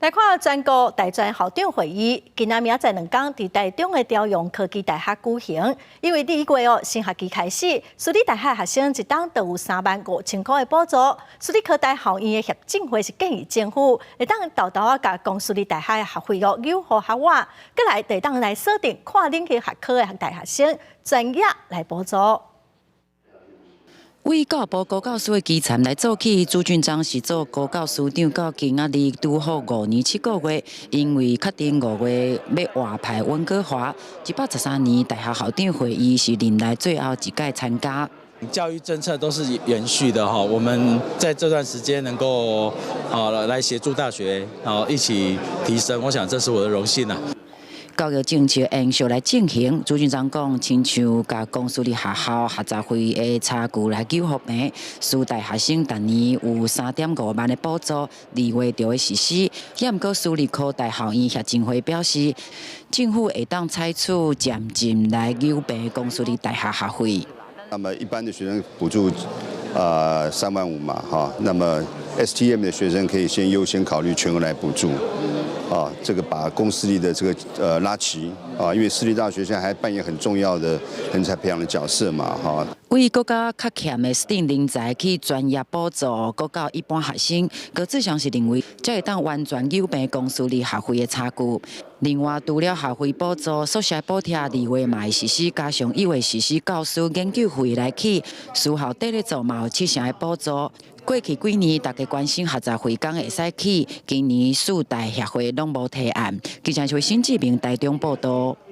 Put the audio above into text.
来看全国大专校长会议，今仔明仔载2天伫台中的朝阳科技大学举行。因为2月新学期开始，私立大学学生一档就有35000块的补助。私立科大校院的协进会是建议政府会当豆豆啊，甲公私立大学的学费优互校外，再来会当来锁定跨领域学科的大学生专业来补助。 为教育部高教司的基层来做起，朱俊章是做高教司长到今仔日拄好5年7个月，因为确定5月要外派温哥华，113年大学校长会议是任内最后一届参加。教育政策都是延续的哈，我们在这段时间能够来协助大学一起提升，我想这是我的荣幸啊。 教育政策延续来进行，朱俊章讲，亲像甲公私立学校学杂费的差距来纠合平，私大学生逐年有3.5万的补助，2月就会实施。也毋过私立科大校院协进会表示，政府会当采取渐进来纠平公私立大学学费。那么一般的学生补助3万5嘛，哈，那么 STM 的学生可以先优先考虑全额来补助。 这个把公私立的这个拉齐啊，因为私立大学现在还扮演很重要的人才培养的角色嘛，哈。为国家较欠的 STEM 人才去专业补助，国到一般学生，高志祥是认为，才会当完全扭平公私立学费的差距。另外，除了学费补助、宿舍补贴2月嘛会实施，加上1月实施教师研究费来起，私校底咧做嘛有7成的补助。 过去几年，大家关心学杂费讲会使起，今年4大协会拢无提案。记者是新志明台中报道。